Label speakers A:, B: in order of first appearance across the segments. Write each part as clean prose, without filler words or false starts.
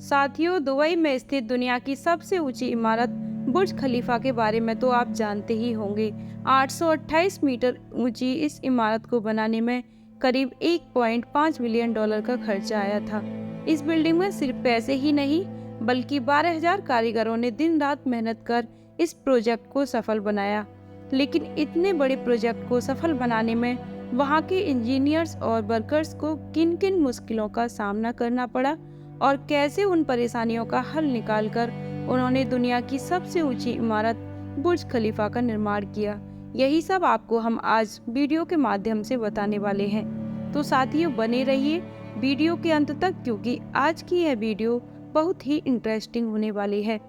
A: साथियों, दुबई में स्थित दुनिया की सबसे ऊंची इमारत बुर्ज खलीफा के बारे में तो आप जानते ही होंगे। 828 मीटर ऊंची इस इमारत को बनाने में करीब 1.5 बिलियन डॉलर का खर्चा आया था। इस बिल्डिंग में सिर्फ पैसे ही नहीं बल्कि 12,000 कारीगरों ने दिन रात मेहनत कर इस प्रोजेक्ट को सफल बनाया। लेकिन इतने बड़े प्रोजेक्ट को सफल बनाने में वहाँ के इंजीनियर्स और वर्कर्स को किन किन मुश्किलों का सामना करना पड़ा और कैसे उन परेशानियों का हल निकालकर उन्होंने दुनिया की सबसे ऊंची इमारत बुर्ज खलीफा का निर्माण किया, यही सब आपको हम आज वीडियो के माध्यम से बताने वाले हैं। तो साथियों, बने रहिए वीडियो के अंत तक, क्योंकि आज की यह वीडियो बहुत ही इंटरेस्टिंग होने वाली है।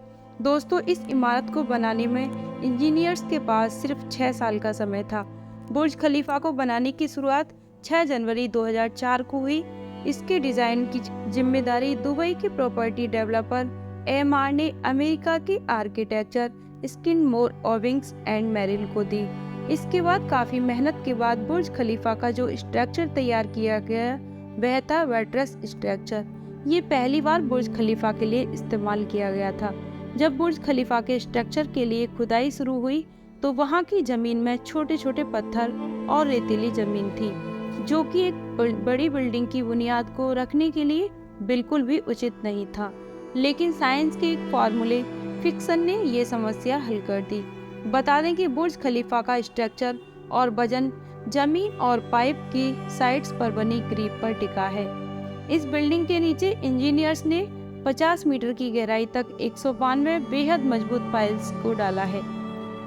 A: दोस्तों, इस इमारत को बनाने में इंजीनियर्स के पास सिर्फ 6 साल का समय था। बुर्ज खलीफा को बनाने की शुरुआत 6 जनवरी 2004 को हुई। इसके डिजाइन की जिम्मेदारी दुबई के प्रॉपर्टी डेवलपर एमआर ने अमेरिका के आर्किटेक्चर स्किनमोर ओविंग्स एंड मेरिल को दी। इसके बाद काफी मेहनत के बाद बुर्ज खलीफा का जो स्ट्रक्चर तैयार किया गया वह था बटरेस स्ट्रक्चर। ये पहली बार बुर्ज खलीफा के लिए इस्तेमाल किया गया था। जब बुर्ज खलीफा के स्ट्रक्चर के लिए खुदाई शुरू हुई तो वहाँ की जमीन में छोटे छोटे पत्थर और रेतीली जमीन थी, जो कि एक बड़ी बिल्डिंग की बुनियाद को रखने के लिए बिल्कुल भी उचित नहीं था। लेकिन साइंस के एक फॉर्मूले फिक्सन ने ये समस्या हल कर दी। बता दें कि बुर्ज खलीफा का स्ट्रक्चर और वजन जमीन और पाइप की साइड्स पर बनी ग्रिप पर टिका है। इस बिल्डिंग के नीचे इंजीनियर्स ने 50 मीटर की गहराई तक 192 बेहद मजबूत पाइल्स को डाला है।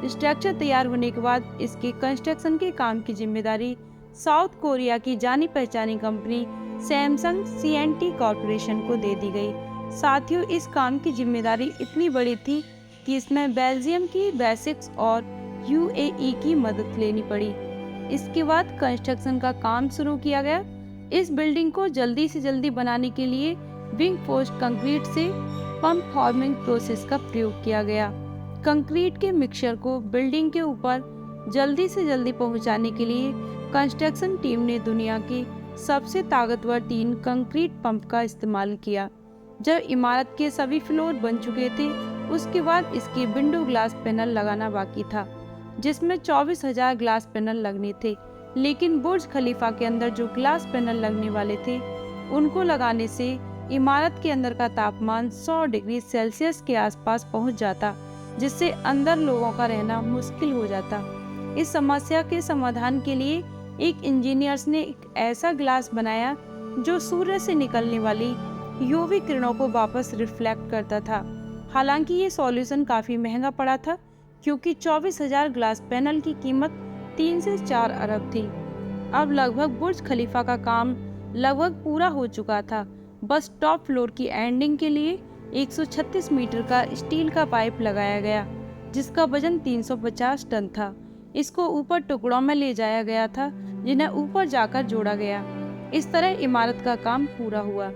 A: स्ट्रक्चर तैयार होने के बाद इसके कंस्ट्रक्शन के काम की जिम्मेदारी साउथ कोरिया की जानी पहचानी कंपनी सैमसंग सीएनटी कॉरपोरेशन को दे दी गई। साथियों, इस काम की जिम्मेदारी इतनी बड़ी थी कि इसमें बेल्जियम की बेसिक्स और यूएई की मदद लेनी पड़ी। इसके बाद कंस्ट्रक्शन का काम शुरू किया गया। इस बिल्डिंग को जल्दी से जल्दी बनाने के लिए विंग पोस्ट कंक्रीट से पंप फॉर्मिंग प्रोसेस का प्रयोग किया गया। कंक्रीट के मिक्सचर को बिल्डिंग के ऊपर जल्दी से जल्दी पहुंचाने के लिए कंस्ट्रक्शन टीम ने दुनिया के सबसे ताकतवर 3 कंक्रीट पंप का इस्तेमाल किया। जब इमारत के सभी फ्लोर बन चुके थे, उसके बाद इसके विंडो ग्लास पैनल लगाना बाकी था, जिसमें 24,000 ग्लास पैनल लगने थे। लेकिन बुर्ज खलीफा के अंदर जो ग्लास पैनल लगने वाले थे, उनको लगाने से इमारत के अंदर का तापमान 100 डिग्री सेल्सियस के आसपास पहुंच जाता, जिससे अंदर लोगों का रहना मुश्किल हो जाता। इस समस्या के समाधान के लिए एक इंजीनियर्स ने एक ऐसा ग्लास बनाया जो सूर्य से निकलने वाली यूवी किरणों को वापस रिफ्लेक्ट करता था। हालांकि ये सॉल्यूशन काफी महंगा पड़ा था, क्योंकि 24,000 ग्लास पैनल की कीमत 3 से 4 अरब थी। अब लगभग बुर्ज खलीफा का काम लगभग पूरा हो चुका था। बस टॉप फ्लोर की एंडिंग के लिए 136 मीटर का स्टील का पाइप लगाया गया, जिसका वजन 350 टन था। इसको ऊपर टुकड़ों में ले जाया गया था, जिन्हें ऊपर जाकर जोड़ा गया। इस तरह इमारत का काम पूरा हुआ।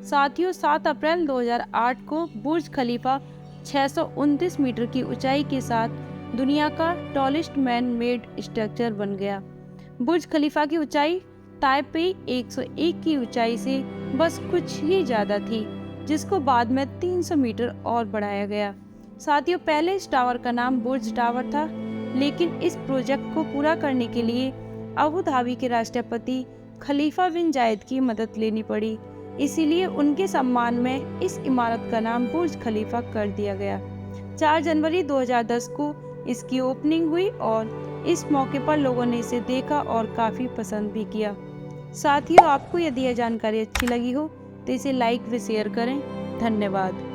A: साथियों, 7 अप्रैल 2008 को बुर्ज खलीफा 629 मीटर की ऊंचाई के साथ दुनिया का टॉलेस्ट मैन मेड स्ट्रक्चर बन गया। बुर्ज खलीफा की ऊंचाई ताइपेई 101 की ऊंचाई से बस कुछ ही ज्यादा थी, जिसको बाद में 300 मीटर और बढ़ाया गया। साथियों, पहले इस टावर का नाम बुर्ज टावर था, लेकिन इस प्रोजेक्ट को पूरा करने के लिए अबू धाबी के राष्ट्रपति खलीफा बिन जायद की मदद लेनी पड़ी। इसीलिए उनके सम्मान में इस इमारत का नाम बुर्ज खलीफा कर दिया गया। 4 जनवरी 2010 को इसकी ओपनिंग हुई और इस मौके पर लोगों ने इसे देखा और काफी पसंद भी किया। साथियों, आपको यदि यह जानकारी अच्छी लगी हो तो इसे लाइक व शेयर करें। धन्यवाद।